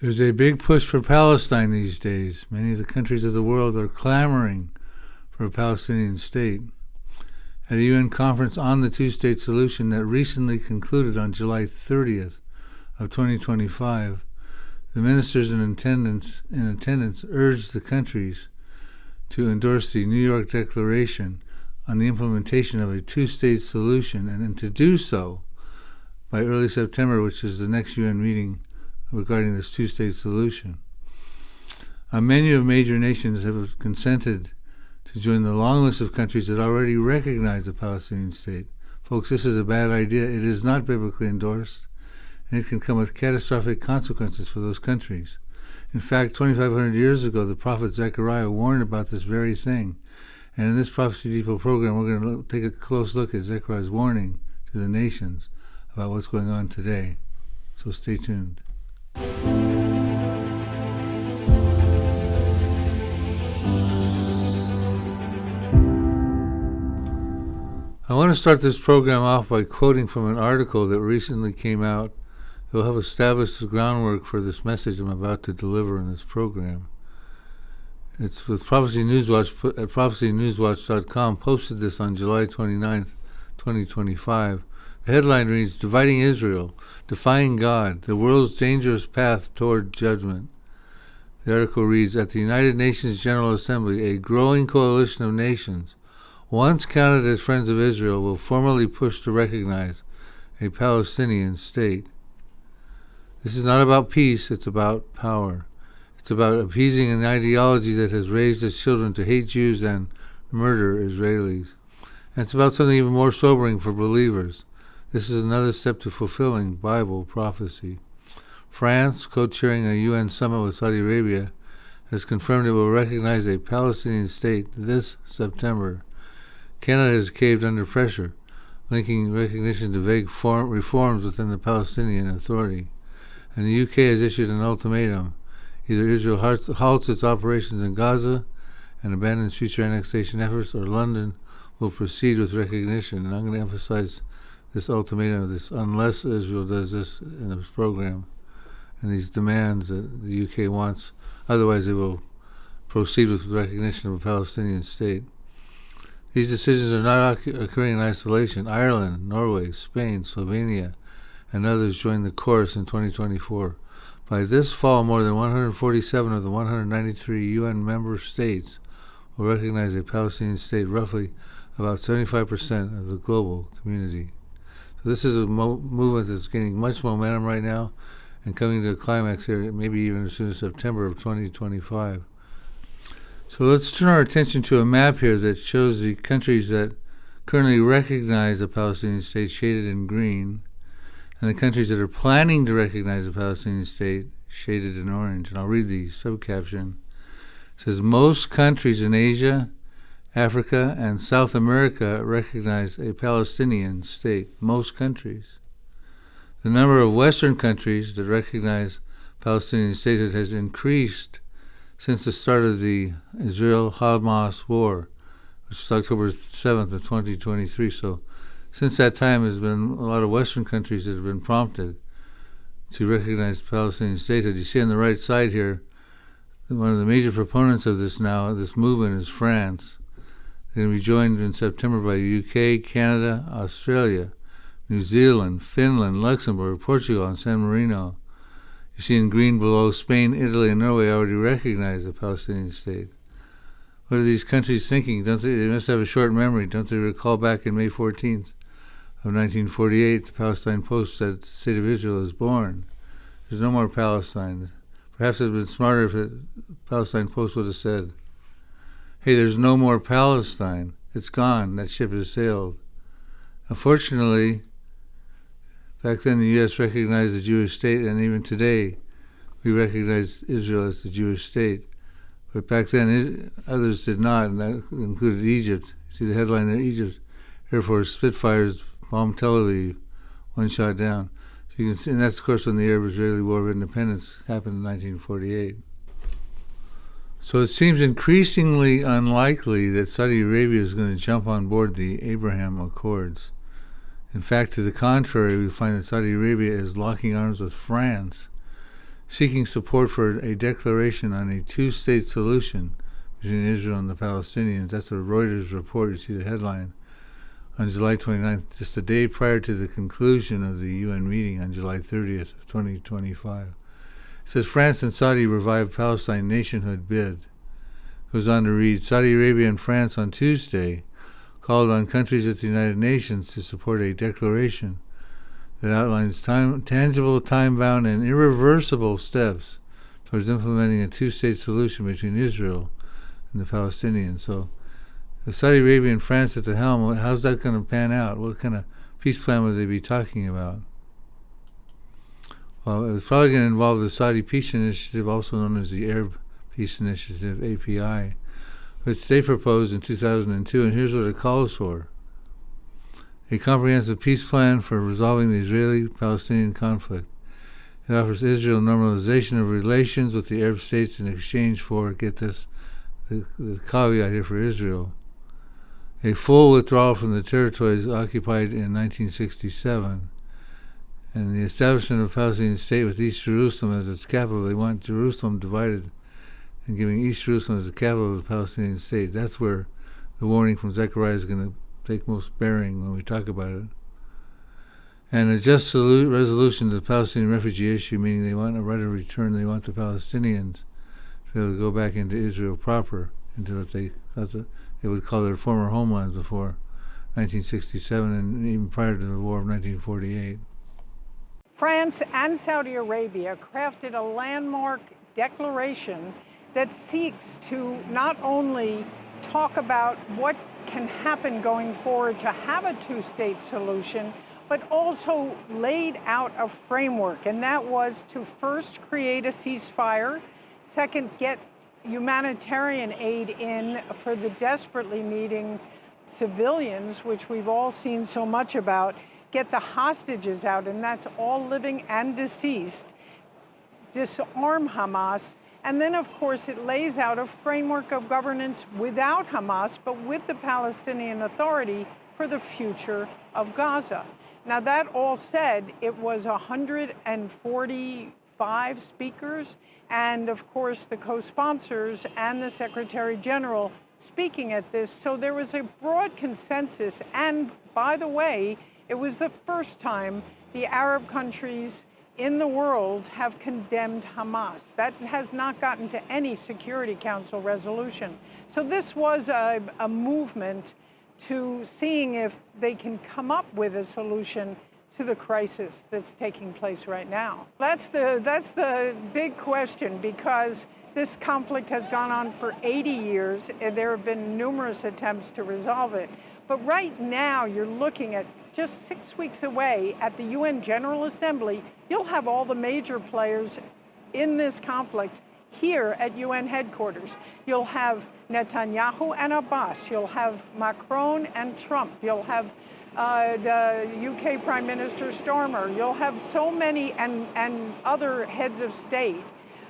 There's a big push for Palestine these days. Many of the countries of the world are clamoring for a Palestinian state. At a UN conference on the two-state solution that recently concluded on July 30th of 2025, the ministers in attendance urged the countries to endorse the New York Declaration on the implementation of a two-state solution, and then to do so by early September, which is the next UN meeting regarding this two-state solution. Many of major nations have consented to join the long list of countries that already recognize the Palestinian state. Folks, this is a bad idea. It is not biblically endorsed, and it can come with catastrophic consequences for those countries. In fact, 2,500 years ago, the prophet Zechariah warned about this very thing. And in this Prophecy Depot program, we're going to take a close look at Zechariah's warning to the nations about what's going on today. So stay tuned. I want to start this program off by quoting from an article that recently came out that will help establish the groundwork for this message I'm about to deliver in this program. It's with Prophecy Newswatch at prophecynewswatch.com, posted this on July 29th, 2025. The headline reads, "Dividing Israel, Defying God, the World's Dangerous Path Toward Judgment." The article reads, "At the United Nations General Assembly, a growing coalition of nations, once counted as friends of Israel, will formally push to recognize a Palestinian state." This is not about peace, it's about power. It's about appeasing an ideology that has raised its children to hate Jews and murder Israelis. And it's about something even more sobering for believers. This is another step to fulfilling Bible prophecy. France, co-chairing a UN summit with Saudi Arabia, has confirmed it will recognize a Palestinian state this September. Canada has caved under pressure, linking recognition to vague reforms within the Palestinian Authority. And the UK has issued an ultimatum. Either Israel halts its operations in Gaza and abandons future annexation efforts, or London will proceed with recognition. And I'm going to emphasize this ultimatum, unless Israel does this in this program, and these demands that the UK wants. Otherwise, they will proceed with recognition of a Palestinian state. These decisions are not occurring in isolation. Ireland, Norway, Spain, Slovenia, and others joined the chorus in 2024. By this fall, more than 147 of the 193 UN member states will recognize a Palestinian state, roughly about 75% of the global community. So this is a movement that's gaining much momentum right now and coming to a climax here, maybe even as soon as September of 2025. So let's turn our attention to a map here that shows the countries that currently recognize a Palestinian state, shaded in green, and the countries that are planning to recognize a Palestinian state, shaded in orange. And I'll read the subcaption. It says, most countries in Asia, Africa, and South America recognize a Palestinian state. Most countries. The number of Western countries that recognize Palestinian statehood has increased since the start of the Israel-Hamas war, which was October 7th of 2023. So since that time, there's been a lot of Western countries that have been prompted to recognize Palestinian statehood. You see on the right side here, one of the major proponents of this movement is France. They're going to be joined in September by the UK, Canada, Australia, New Zealand, Finland, Luxembourg, Portugal, and San Marino. You see in green below, Spain, Italy, and Norway already recognize the Palestinian state. What are these countries thinking? They must have a short memory. Don't they recall back in May 14th of 1948, the Palestine Post said the state of Israel is born. There's no more Palestine. Perhaps it would have been smarter if the Palestine Post would have said, hey, there's no more Palestine. It's gone. That ship has sailed. Unfortunately, back then the U.S. recognized the Jewish state, and even today we recognize Israel as the Jewish state. But back then others did not, and that included Egypt. See the headline there, Egypt Air Force Spitfires bombed Tel Aviv, one shot down. So you can see, and that's of course when the Arab-Israeli War of Independence happened in 1948. So it seems increasingly unlikely that Saudi Arabia is going to jump on board the Abraham Accords. In fact, to the contrary, we find that Saudi Arabia is locking arms with France, seeking support for a declaration on a two-state solution between Israel and the Palestinians. That's a Reuters report. You see the headline. On July 29th, just a day prior to the conclusion of the UN meeting on July 30th of 2025. It says France and Saudi revive Palestine nationhood bid. Goes on to read, Saudi Arabia and France on Tuesday called on countries at the United Nations to support a declaration that outlines tangible, time-bound, and irreversible steps towards implementing a two-state solution between Israel and the Palestinians. So, with Saudi Arabia and France at the helm, how's that going to pan out? What kind of peace plan would they be talking about? Well, it was probably going to involve the Saudi Peace Initiative, also known as the Arab Peace Initiative, API, which they proposed in 2002, and here's what it calls for. A comprehensive peace plan for resolving the Israeli-Palestinian conflict. It offers Israel normalization of relations with the Arab states in exchange for, get this, the caveat here for Israel, a full withdrawal from the territories occupied in 1967, and the establishment of a Palestinian state with East Jerusalem as its capital. They want Jerusalem divided and giving East Jerusalem as the capital of the Palestinian state. That's where the warning from Zechariah is going to take most bearing when we talk about it. And a just resolution to the Palestinian refugee issue, meaning they want a right of return. They want the Palestinians to be able to go back into Israel proper, into what they thought they would call their former homelands before 1967 and even prior to the War of 1948. France and Saudi Arabia crafted a landmark declaration that seeks to not only talk about what can happen going forward to have a two-state solution, but also laid out a framework, and that was to first create a ceasefire, second, get humanitarian aid in for the desperately needing civilians, which we've all seen so much about, get the hostages out, and that's all living and deceased, disarm Hamas, and then, of course, it lays out a framework of governance without Hamas, but with the Palestinian Authority for the future of Gaza. Now, that all said, it was 145 speakers, and of course, the co-sponsors and the Secretary General speaking at this. So there was a broad consensus. And by the way, it was the first time the Arab countries in the world have condemned Hamas. That has not gotten to any Security Council resolution. So this was a movement to seeing if they can come up with a solution to the crisis that's taking place right now. That's the big question, because this conflict has gone on for 80 years, and there have been numerous attempts to resolve it. But right now, you're looking at just 6 weeks away at the UN General Assembly. You'll have all the major players in this conflict here at UN headquarters. You'll have Netanyahu and Abbas. You'll have Macron and Trump. You'll have the UK Prime Minister Starmer. You'll have so many and other heads of state,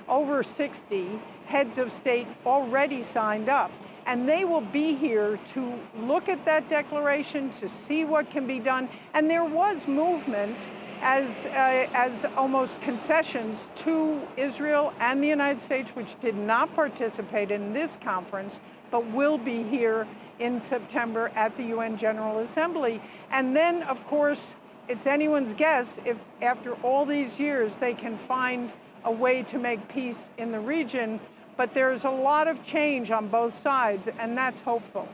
over 60 heads of state already signed up. And they will be here to look at that declaration, to see what can be done. And there was movement as almost concessions to Israel and the United States, which did not participate in this conference, but will be here in September at the UN General Assembly. And then, of course, it's anyone's guess if after all these years they can find a way to make peace in the region. But there's a lot of change on both sides, and that's hopeful.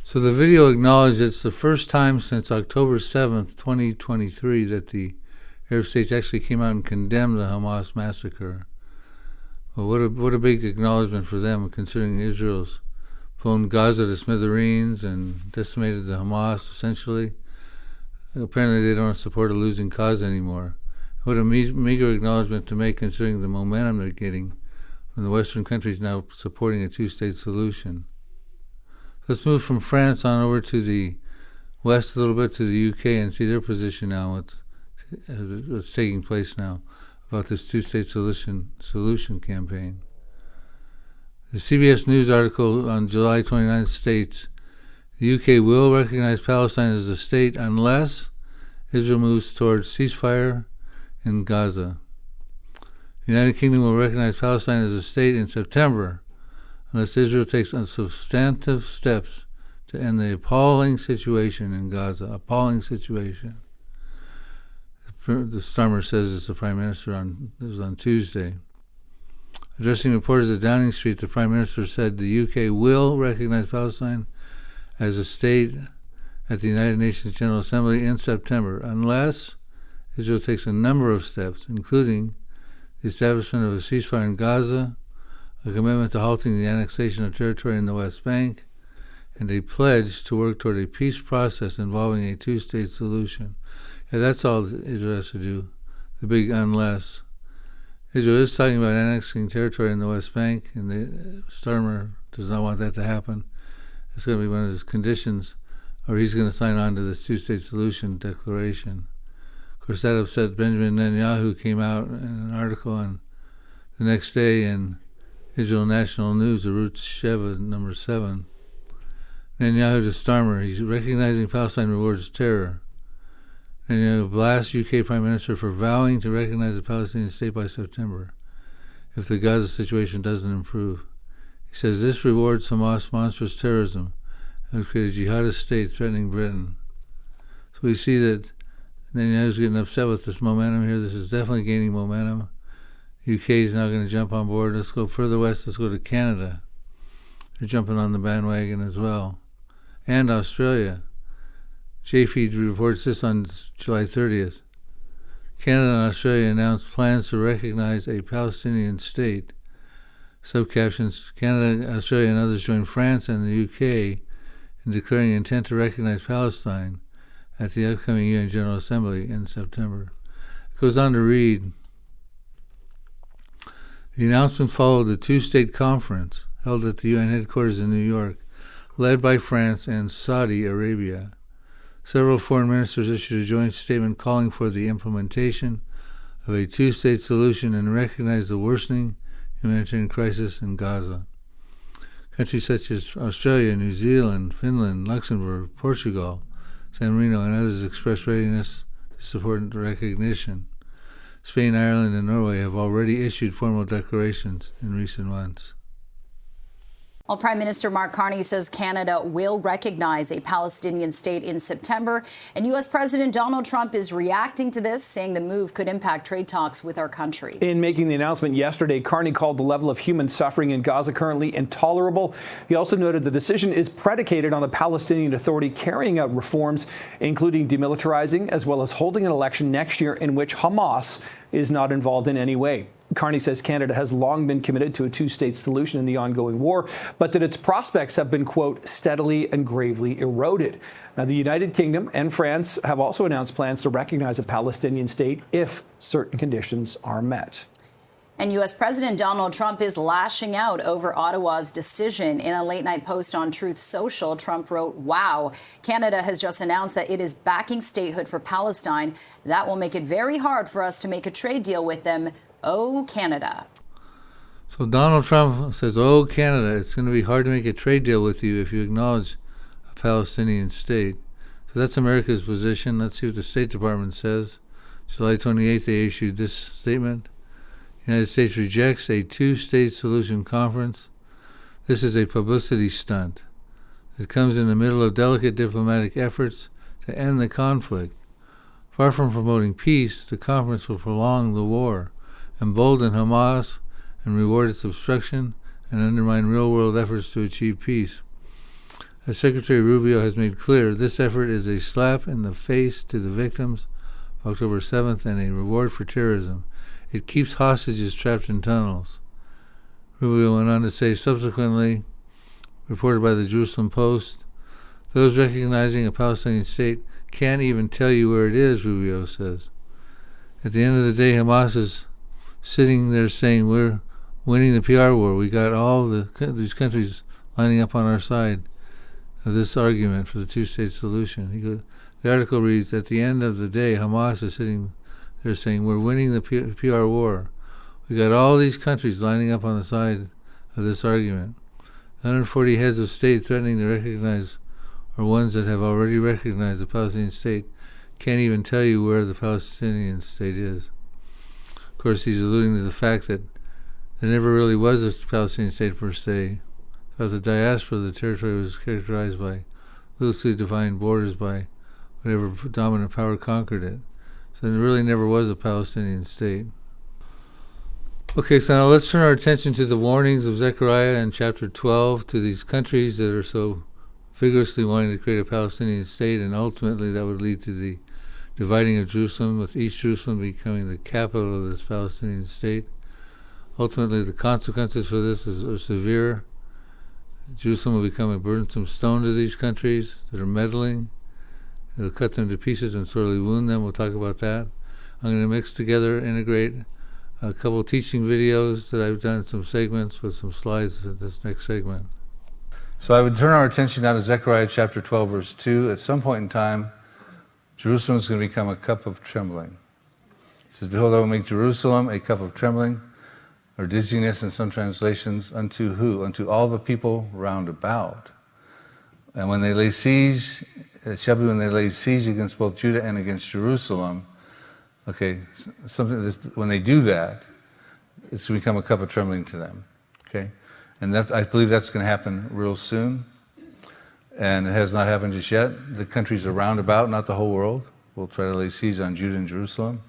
So the video acknowledged it's the first time since October 7th, 2023, that the Arab states actually came out and condemned the Hamas massacre. Well, what a big acknowledgement for them, considering Israel's blown Gaza to smithereens and decimated the Hamas, essentially. Apparently they don't support a losing cause anymore. What a meager acknowledgement to make, considering the momentum they're getting from the Western countries now supporting a two-state solution. Let's move from France on over to the west a little bit, to the UK, and see their position now, what's taking place now about this two-state solution campaign. The CBS News article on July 29th states, the UK will recognize Palestine as a state unless Israel moves towards ceasefire in Gaza. The United Kingdom will recognize Palestine as a state in September unless Israel takes substantive steps to end the appalling situation in Gaza. Appalling situation. The Starmer says it's the Prime Minister on Tuesday. Addressing reporters at Downing Street, the Prime Minister said the UK will recognize Palestine as a state at the United Nations General Assembly in September, unless Israel takes a number of steps, including the establishment of a ceasefire in Gaza, a commitment to halting the annexation of territory in the West Bank, and a pledge to work toward a peace process involving a two-state solution. Yeah, that's all Israel has to do, the big unless. Israel is talking about annexing territory in the West Bank, and the Starmer does not want that to happen. It's going to be one of his conditions, or he's going to sign on to this two-state solution declaration. Of course, that upset Benjamin Netanyahu, who came out in an article on the next day in Israel National News, Arutz Sheva, number 7. Netanyahu to Starmer, he's recognizing Palestine rewards terror. Netanyahu blasts UK Prime Minister for vowing to recognize the Palestinian state by September if the Gaza situation doesn't improve. He says this rewards Hamas monstrous terrorism and would create a jihadist state threatening Britain. So we see that Netanyahu's getting upset with this momentum here. This is definitely gaining momentum. UK is now going to jump on board. Let's go further west. Let's go to Canada. They're jumping on the bandwagon as well. And Australia. JFeed reports this on July 30th. Canada and Australia announced plans to recognize a Palestinian state. Subcaptions, Canada, Australia, and others join France and the UK in declaring intent to recognize Palestine at the upcoming UN General Assembly in September. It goes on to read, the announcement followed the two-state conference held at the UN headquarters in New York, led by France and Saudi Arabia. Several foreign ministers issued a joint statement calling for the implementation of a two-state solution and recognized the worsening humanitarian crisis in Gaza. Countries such as Australia, New Zealand, Finland, Luxembourg, Portugal, San Marino, and others expressed readiness to support the recognition. Spain, Ireland, and Norway have already issued formal declarations in recent months. Well, Prime Minister Mark Carney says Canada will recognize a Palestinian state in September, and U.S. President Donald Trump is reacting to this, saying the move could impact trade talks with our country. In making the announcement yesterday, Carney called the level of human suffering in Gaza currently intolerable. He also noted the decision is predicated on the Palestinian Authority carrying out reforms, including demilitarizing, as well as holding an election next year in which Hamas is not involved in any way. Carney says Canada has long been committed to a two-state solution in the ongoing war, but that its prospects have been, quote, steadily and gravely eroded. Now, the United Kingdom and France have also announced plans to recognize a Palestinian state if certain conditions are met. And U.S. President Donald Trump is lashing out over Ottawa's decision. In a late-night post on Truth Social, Trump wrote, wow, Canada has just announced that it is backing statehood for Palestine. That will make it very hard for us to make a trade deal with them. Oh, Canada. So Donald Trump says, oh, Canada, it's going to be hard to make a trade deal with you if you acknowledge a Palestinian state. So that's America's position. Let's see what the State Department says. July 28th, they issued this statement. The United States rejects a two-state solution conference. This is a publicity stunt. It comes in the middle of delicate diplomatic efforts to end the conflict. Far from promoting peace, the conference will prolong the war, embolden Hamas, and reward its obstruction and undermine real-world efforts to achieve peace. As Secretary Rubio has made clear, this effort is a slap in the face to the victims of October 7th and a reward for terrorism. It keeps hostages trapped in tunnels. Rubio went on to say, subsequently, reported by the Jerusalem Post, those recognizing a Palestinian state can't even tell you where it is, Rubio says. At the end of the day, Hamas is sitting there saying, we're winning the PR war. We got all these countries lining up on our side of this argument for the two-state solution. The article reads, at the end of the day, Hamas is sitting there saying, we're winning the PR war. We got all these countries lining up on the side of this argument. 140 heads of state threatening to recognize, or ones that have already recognized the Palestinian state, can't even tell you where the Palestinian state is. Of course, he's alluding to the fact that there never really was a Palestinian state per se. But the diaspora of the territory was characterized by loosely defined borders by whatever dominant power conquered it. So there really never was a Palestinian state. Okay, so now let's turn our attention to the warnings of Zechariah in chapter 12 to these countries that are so vigorously wanting to create a Palestinian state, and ultimately that would lead to the dividing of Jerusalem, with East Jerusalem becoming the capital of this Palestinian state. Ultimately, the consequences for this are severe. Jerusalem will become a burdensome stone to these countries that are meddling. It'll cut them to pieces and sorely wound them. We'll talk about that. I'm going to mix together, integrate a couple teaching videos that I've done, some segments with some slides in this next segment. So I would turn our attention now to Zechariah chapter 12, verse 2. At some point in time, Jerusalem is going to become a cup of trembling. It says, "Behold, I will make Jerusalem a cup of trembling," or dizziness in some translations, "unto who? Unto all the people round about. And when they lay siege, it shall be when they lay siege against both Judah and against Jerusalem." Okay, when they do that, it's to become a cup of trembling to them. Okay, and I believe that's going to happen real soon. And it has not happened just yet. The countries around about, not the whole world, will try to lay siege on Judah and Jerusalem.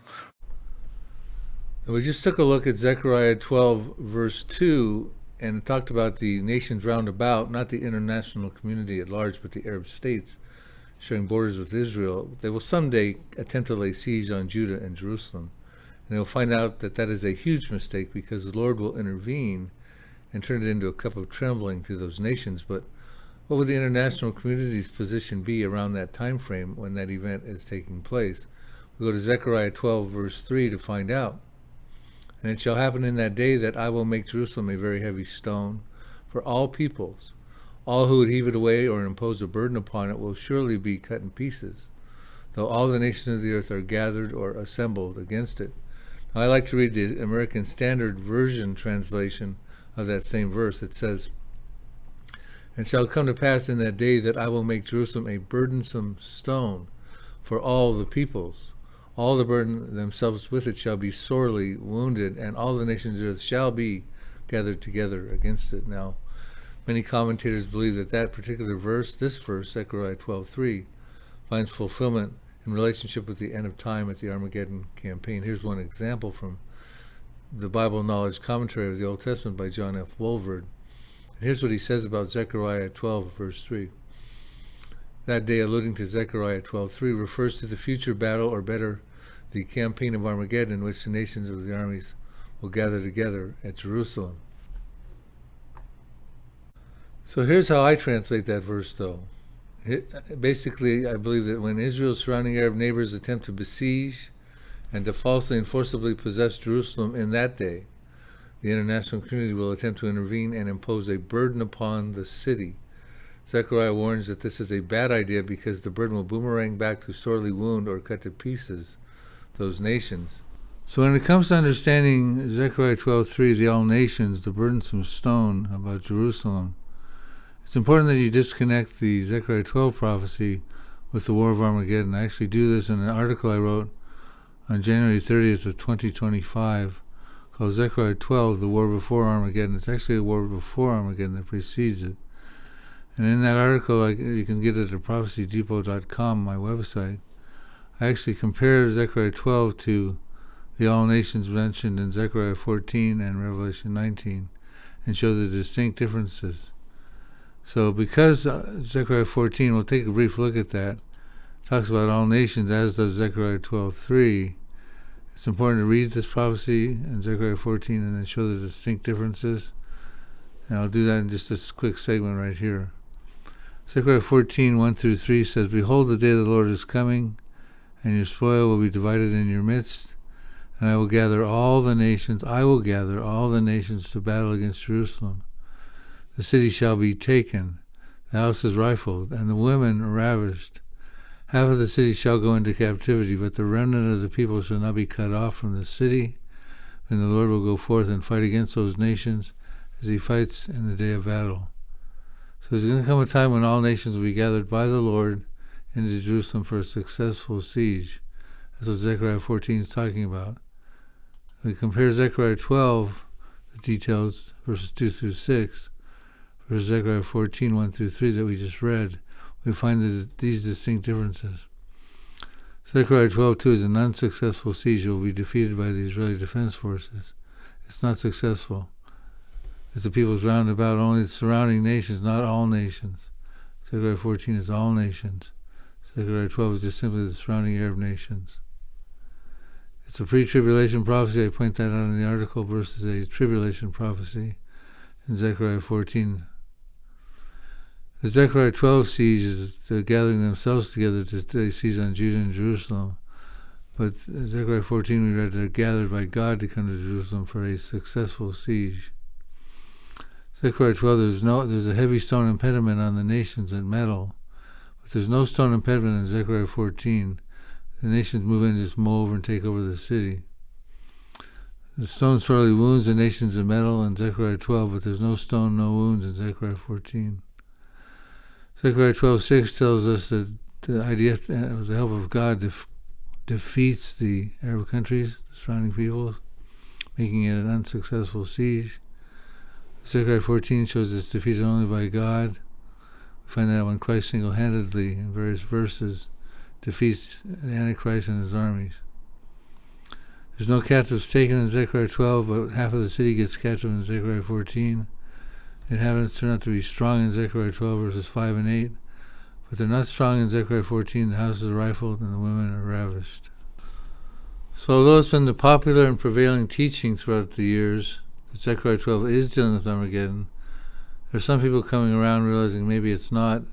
We just took a look at Zechariah 12, verse 2, and talked about the nations round about, not the international community at large, but the Arab states sharing borders with Israel. They will someday attempt to lay siege on Judah and Jerusalem. And they'll find out that that is a huge mistake, because the Lord will intervene and turn it into a cup of trembling to those nations. But what would the international community's position be around that time frame when that event is taking place? We go to Zechariah 12, verse 3 to find out. "And it shall happen in that day that I will make Jerusalem a very heavy stone for all peoples. All who would heave it away or impose a burden upon it will surely be cut in pieces, though all the nations of the earth are gathered or assembled against it." Now, I like to read the American Standard Version translation of that same verse. It says, "And shall come to pass in that day that I will make Jerusalem a burdensome stone for all the peoples. All the burden themselves with it shall be sorely wounded, and all the nations of the earth shall be gathered together against it." Now, many commentators believe that that particular verse, this verse, Zechariah 12:3, finds fulfillment in relationship with the end of time at the Armageddon campaign. Here's one example from the Bible Knowledge Commentary of the Old Testament by John F. Wolverd. Here's what he says about Zechariah 12, verse 3. That day, alluding to Zechariah 12:3, refers to the future battle, or better, the campaign of Armageddon, in which the nations of the armies will gather together at Jerusalem. So here's how I translate that verse, though. Basically, I believe that when Israel's surrounding Arab neighbors attempt to besiege and to falsely and forcibly possess Jerusalem in that day, the international community will attempt to intervene and impose a burden upon the city. Zechariah warns that this is a bad idea, because the burden will boomerang back to sorely wound or cut to pieces those nations. So when it comes to understanding Zechariah 12:3, the all nations, the burdensome stone about Jerusalem, it's important that you disconnect the Zechariah 12 prophecy with the War of Armageddon. I actually do this in an article I wrote on January 30th of 2025 called Zechariah 12, the War Before Armageddon. It's actually a war before Armageddon that precedes it. And in that article, you can get it at prophecydepot.com, my website. I actually compare Zechariah 12 to the all nations mentioned in Zechariah 14 and Revelation 19 and show the distinct differences. So because Zechariah 14, we'll take a brief look at that, talks about all nations, as does Zechariah 12:3. It's important to read this prophecy in Zechariah 14 and then show the distinct differences. And I'll do that in just this quick segment right here. Zechariah 14, 1-3 says, "Behold, the day of the Lord is coming, and your spoil will be divided in your midst, and I will gather all the nations to battle against Jerusalem. The city shall be taken, the houses rifled, and the women ravished. Half of the city shall go into captivity, but the remnant of the people shall not be cut off from the city. Then the Lord will go forth and fight against those nations as he fights in the day of battle." So there's going to come a time when all nations will be gathered by the Lord into Jerusalem for a successful siege. That's what Zechariah 14 is talking about. We compare Zechariah 12, the details, verses 2 through 6, versus Zechariah 14, 1 through 3 that we just read. We find these distinct differences. Zechariah 12:2 is an unsuccessful siege. It will be defeated by the Israeli Defense Forces. It's not successful. It's the peoples round about, only the surrounding nations, not all nations. Zechariah 14 is all nations. Zechariah 12 is just simply the surrounding Arab nations. It's a pre-tribulation prophecy. I point that out in the article versus a tribulation prophecy in Zechariah 14. The Zechariah 12 siege is they're gathering themselves together to seize on Judah and Jerusalem. But in Zechariah 14 we read they're gathered by God to come to Jerusalem for a successful siege. Zechariah 12, there's a heavy stone impediment on the nations that meddle. But there's no stone impediment in Zechariah 14. The nations move in and just mow over and take over the city. The stone sorely wounds the nations that meddle in Zechariah 12, but there's no stone, no wounds in Zechariah 14. Zechariah 12:6 tells us that the IDF, with the help of God, defeats the Arab countries, the surrounding peoples, making it an unsuccessful siege. Zechariah 14 shows it's defeated only by God. We find that when Christ single-handedly, in various verses, defeats the Antichrist and his armies. There's no captives taken in Zechariah 12, but half of the city gets captive in Zechariah 14. Inhabitants turn out to be strong in Zechariah 12, verses 5 and 8, but they're not strong in Zechariah 14. The houses are rifled and the women are ravished. So although it's been the popular and prevailing teaching throughout the years that Zechariah 12 is dealing with Armageddon, there's some people coming around realizing maybe it's not,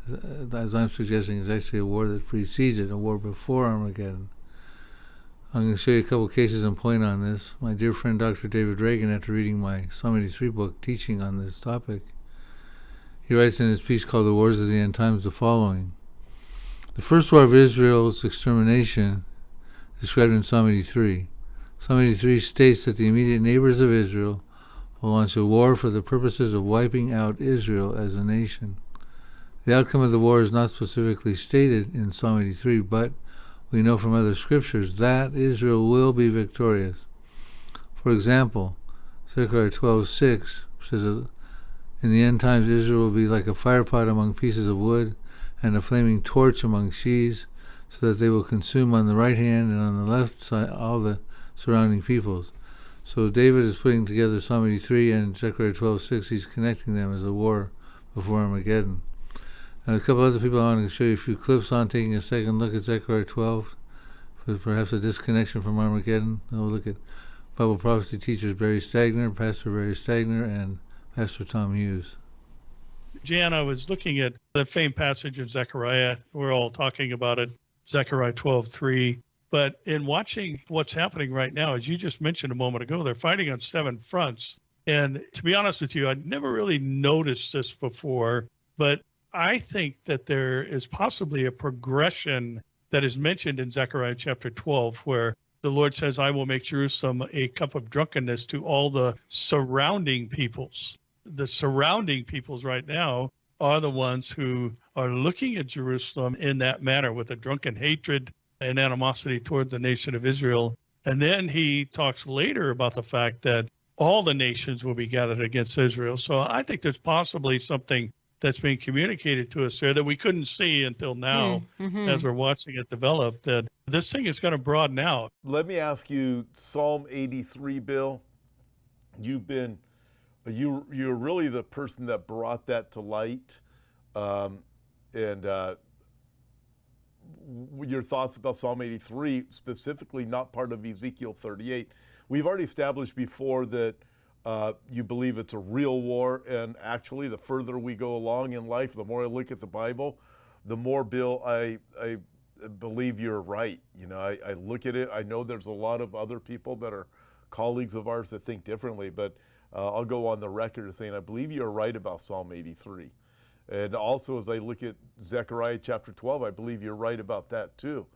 as I'm suggesting, it's actually a war that precedes it, a war before Armageddon. I'm going to show you a couple cases and point on this. My dear friend Dr. David Reagan, after reading my Psalm 83 book teaching on this topic, he writes in his piece called The Wars of the End Times the following. The first war of Israel's extermination described in Psalm 83. Psalm 83 states that the immediate neighbors of Israel will launch a war for the purposes of wiping out Israel as a nation. The outcome of the war is not specifically stated in Psalm 83, but we know from other scriptures that Israel will be victorious. For example, Zechariah 12:6 says that in the end times Israel will be like a firepot among pieces of wood and a flaming torch among sheaves, so that they will consume on the right hand and on the left side all the surrounding peoples. So David is putting together Psalm 83 and Zechariah 12:6. He's connecting them as a war before Armageddon. And a couple other people I want to show you a few clips on, taking a second look at Zechariah 12 for perhaps a disconnection from Armageddon. Then we'll look at Bible prophecy teachers Barry Stagner, Pastor Barry Stagner, and Pastor Tom Hughes. Jan, I was looking at the famed passage of Zechariah. We're all talking about it, Zechariah 12:3. But in watching what's happening right now, as you just mentioned a moment ago, they're fighting on 7 fronts. And to be honest with you, I'd never really noticed this before, but I think that there is possibly a progression that is mentioned in Zechariah chapter 12, where the Lord says, I will make Jerusalem a cup of drunkenness to all the surrounding peoples. The surrounding peoples right now are the ones who are looking at Jerusalem in that manner with a drunken hatred and animosity toward the nation of Israel. And then he talks later about the fact that all the nations will be gathered against Israel. So I think there's possibly something that's being communicated to us there that we couldn't see until now, as we're watching it develop, that this thing is going to broaden out. Let me ask you, Psalm 83, Bill, you're really the person that brought that to light, and your thoughts about Psalm 83, specifically not part of Ezekiel 38. We've already established before that you believe it's a real war, and actually the further we go along in life, the more I look at the Bible, the more, Bill, I believe you're right. You know, I look at it, I know there's a lot of other people that are colleagues of ours that think differently, but I'll go on the record as saying I believe you're right about Psalm 83. And also, as I look at Zechariah chapter 12, I believe you're right about that too.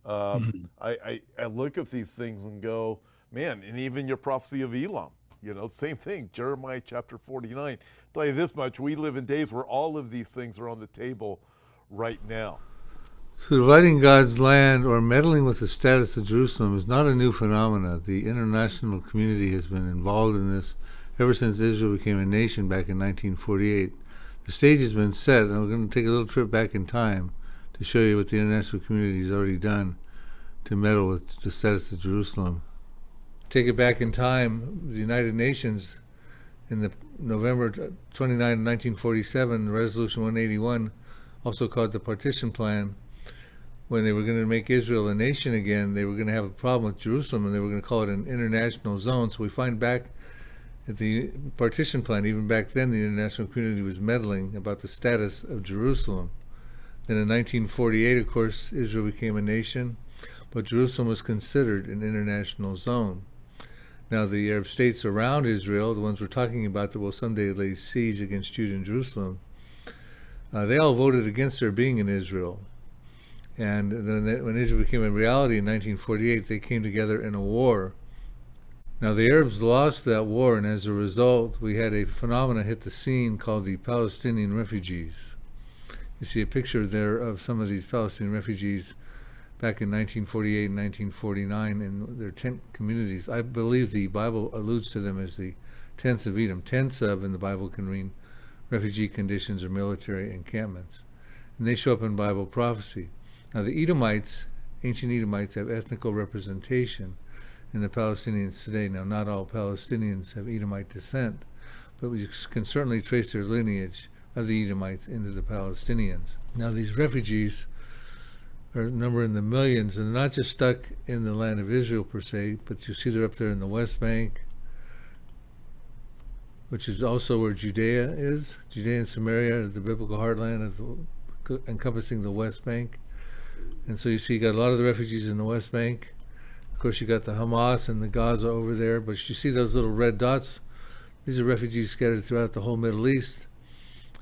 I look at these things and go, man, and even your prophecy of Elam, you know, same thing, Jeremiah chapter 49. I'll tell you this much, we live in days where all of these things are on the table right now. So dividing God's land or meddling with the status of Jerusalem is not a new phenomenon. The international community has been involved in this ever since Israel became a nation back in 1948. The stage has been set, and we're going to take a little trip back in time to show you what the international community has already done to meddle with the status of Jerusalem. Take it back in time, the United Nations in the November 29, 1947, Resolution 181, also called the Partition Plan, when they were going to make Israel a nation again, they were going to have a problem with Jerusalem, and they were going to call it an international zone. So we find back at the Partition Plan, even back then, the international community was meddling about the status of Jerusalem. Then in 1948, of course, Israel became a nation, but Jerusalem was considered an international zone. Now, the Arab states around Israel, the ones we're talking about that will someday lay siege against Judah and Jerusalem, they all voted against there being in Israel. And then when Israel became a reality in 1948, they came together in a war. Now, the Arabs lost that war, and as a result, we had a phenomenon hit the scene called the Palestinian refugees. You see a picture there of some of these Palestinian refugees back in 1948 and 1949 in their tent communities. I believe the Bible alludes to them as the tents of Edom. Tents of, in the Bible, can mean refugee conditions or military encampments. And they show up in Bible prophecy. Now, the Edomites, ancient Edomites, have ethnical representation in the Palestinians today. Now, not all Palestinians have Edomite descent, but we can certainly trace their lineage of the Edomites into the Palestinians. Now, these refugees are numbered in the millions, and they're not just stuck in the land of Israel per se, but you see they're up there in the West Bank, which is also where Judea is. Judea and Samaria, the biblical heartland, encompassing the West Bank. And so you see you got a lot of the refugees in the West Bank. Of course, you got the Hamas and the Gaza over there, but you see those little red dots? These are refugees scattered throughout the whole Middle East,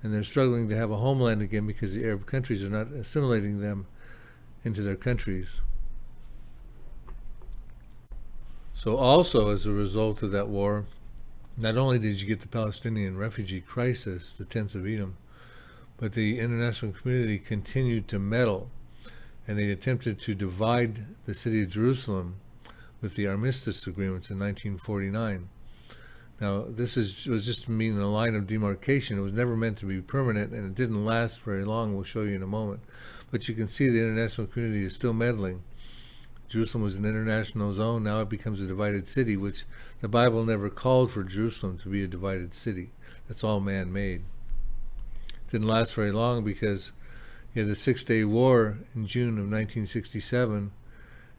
and they're struggling to have a homeland again because the Arab countries are not assimilating them into their countries. So also, as a result of that war, not only did you get the Palestinian refugee crisis, the tents of Edom, but the international community continued to meddle, and they attempted to divide the city of Jerusalem with the armistice agreements in 1949. Now, this was just meaning a line of demarcation. It was never meant to be permanent, and it didn't last very long. We'll show you in a moment. But you can see the international community is still meddling. Jerusalem was an international zone. Now it becomes a divided city, which the Bible never called for Jerusalem to be a divided city. That's all man-made. Didn't last very long because you had the Six-Day War in June of 1967,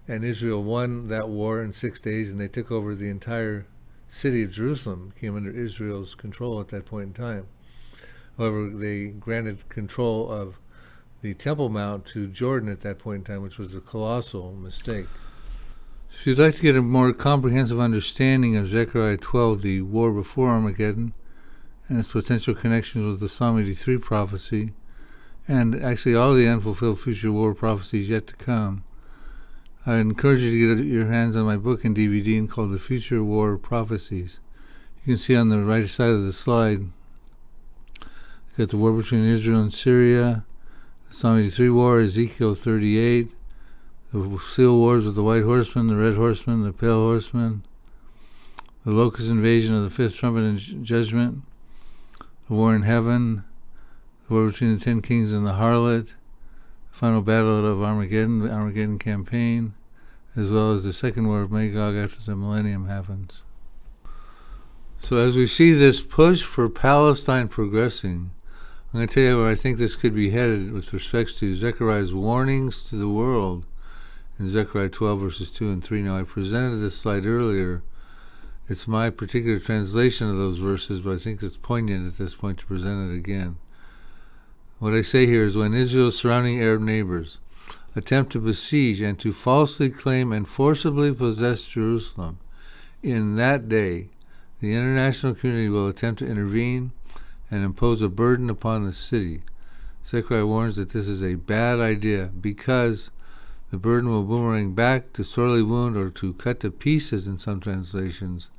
and Israel won that war in 6 days, and they took over the entire city of Jerusalem. It came under Israel's control at that point in time. However, they granted control of the Temple Mount to Jordan at that point in time, which was a colossal mistake. If you'd like to get a more comprehensive understanding of Zechariah 12, the war before Armageddon, and its potential connections with the Psalm 83 prophecy, and actually all the unfulfilled future war prophecies yet to come, I encourage you to get your hands on my book and DVD called The Future War Prophecies. You can see on the right side of the slide, you've got the war between Israel and Syria, the Psalm 83 war, Ezekiel 38, the seal wars with the white horseman, the red horseman, the pale horseman, the locust invasion of the fifth trumpet and judgment, the war in heaven, the war between the 10 kings and the harlot, the final battle of Armageddon, the Armageddon campaign, as well as the second war of Magog after the millennium happens. So as we see this push for Palestine progressing, I'm going to tell you where I think this could be headed with respect to Zechariah's warnings to the world in Zechariah 12 verses 2 and 3. Now, I presented this slide earlier. It's my particular translation of those verses, but I think it's poignant at this point to present it again. What I say here is, when Israel's surrounding Arab neighbors attempt to besiege and to falsely claim and forcibly possess Jerusalem, in that day, the international community will attempt to intervene and impose a burden upon the city. Zechariah warns that this is a bad idea because the burden will boomerang back to sorely wound or to cut to pieces, in some translations,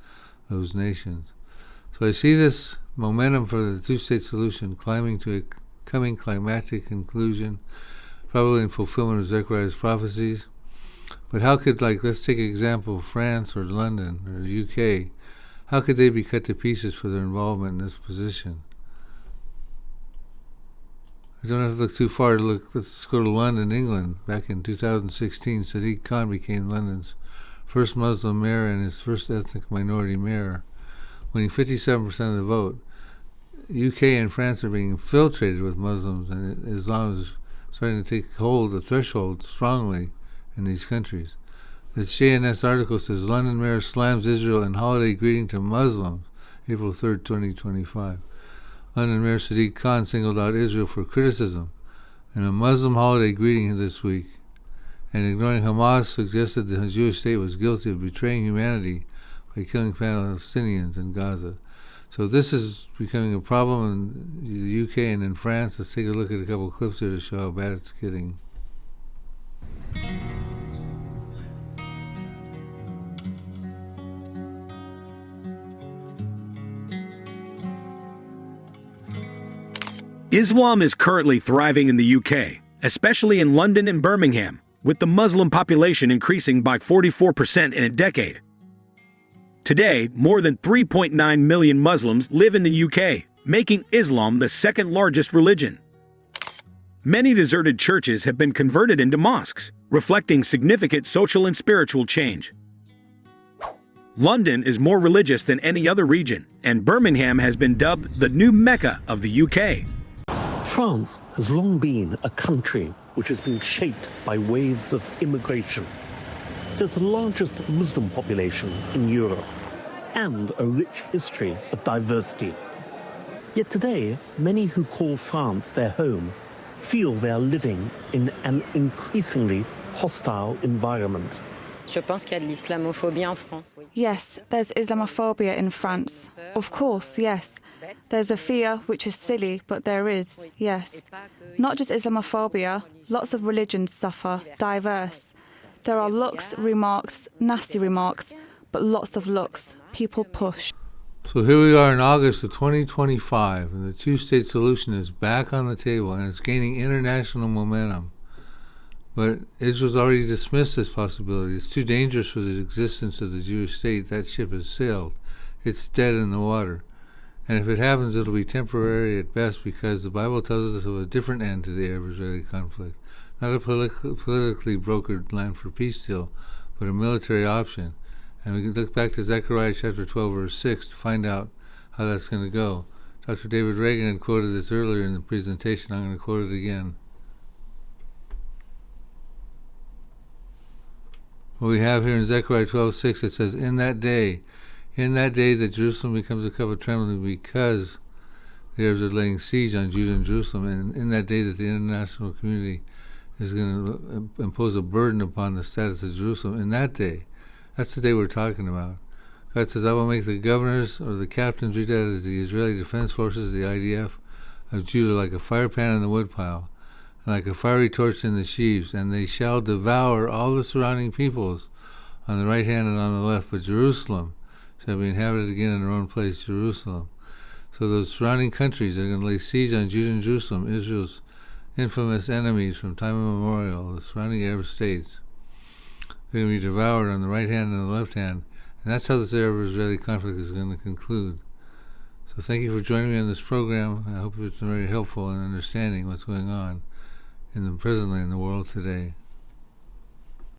those nations. So I see this momentum for the two-state solution coming climactic conclusion probably in fulfillment of Zechariah's prophecies. But how could, let's take an example of France or London or the UK. How could they be cut to pieces for their involvement in this position? I don't have to look too far to look. Let's go to London, England. Back in 2016, Sadiq Khan became London's first Muslim mayor and his first ethnic minority mayor, winning 57% of the vote. UK and France are being infiltrated with Muslims, and Islam is starting to take hold, the threshold, strongly in these countries. The JNS article says London mayor slams Israel in holiday greeting to Muslims, April 3rd, 2025. London Mayor Sadiq Khan singled out Israel for criticism in a Muslim holiday greeting this week, and ignoring Hamas, suggested the Jewish state was guilty of betraying humanity by killing Palestinians in Gaza. So this is becoming a problem in the UK and in France. Let's take a look at a couple of clips here to show how bad it's getting. Islam is currently thriving in the UK, especially in London and Birmingham, with the Muslim population increasing by 44% in a decade. Today, more than 3.9 million Muslims live in the UK, making Islam the second largest religion. Many deserted churches have been converted into mosques, reflecting significant social and spiritual change. London is more religious than any other region, and Birmingham has been dubbed the new Mecca of the UK. France has long been a country which has been shaped by waves of immigration. There's the largest Muslim population in Europe and a rich history of diversity. Yet today, many who call France their home feel they are living in an increasingly hostile environment. Yes, there's Islamophobia in France. Of course, yes. There's a fear which is silly, but there is, yes. Not just Islamophobia, lots of religions suffer, diverse. There are looks, remarks, nasty remarks, but lots of looks. People push. So here we are in August of 2025, and the two-state solution is back on the table, and it's gaining international momentum. But Israel's already dismissed this possibility. It's too dangerous for the existence of the Jewish state. That ship has sailed. It's dead in the water. And if it happens, it'll be temporary at best, because the Bible tells us of a different end to the Arab-Israeli conflict. Not a politically brokered land for peace deal, but a military option. And we can look back to Zechariah chapter 12, verse 6 to find out how that's going to go. Dr. David Reagan had quoted this earlier in the presentation. I'm going to quote it again. What we have here in Zechariah 12:6, it says, in that day that Jerusalem becomes a cup of trembling, because the Arabs are laying siege on Judah and Jerusalem, and in that day that the international community is going to impose a burden upon the status of Jerusalem. In that day, that's the day we're talking about. God says, I will make the governors or the captains, read that as the Israeli Defense Forces, the IDF, of Judah like a fire pan in the woodpile, like a fiery torch in the sheaves, and they shall devour all the surrounding peoples on the right hand and on the left, but Jerusalem shall be inhabited again in their own place, Jerusalem. So those surrounding countries are going to lay siege on Judah and Jerusalem, Israel's infamous enemies from time immemorial, the surrounding Arab states. They're going to be devoured on the right hand and the left hand, and that's how this Arab-Israeli conflict is going to conclude. So thank you for joining me on this program. I hope it's been very helpful in understanding what's going on presently in the world today.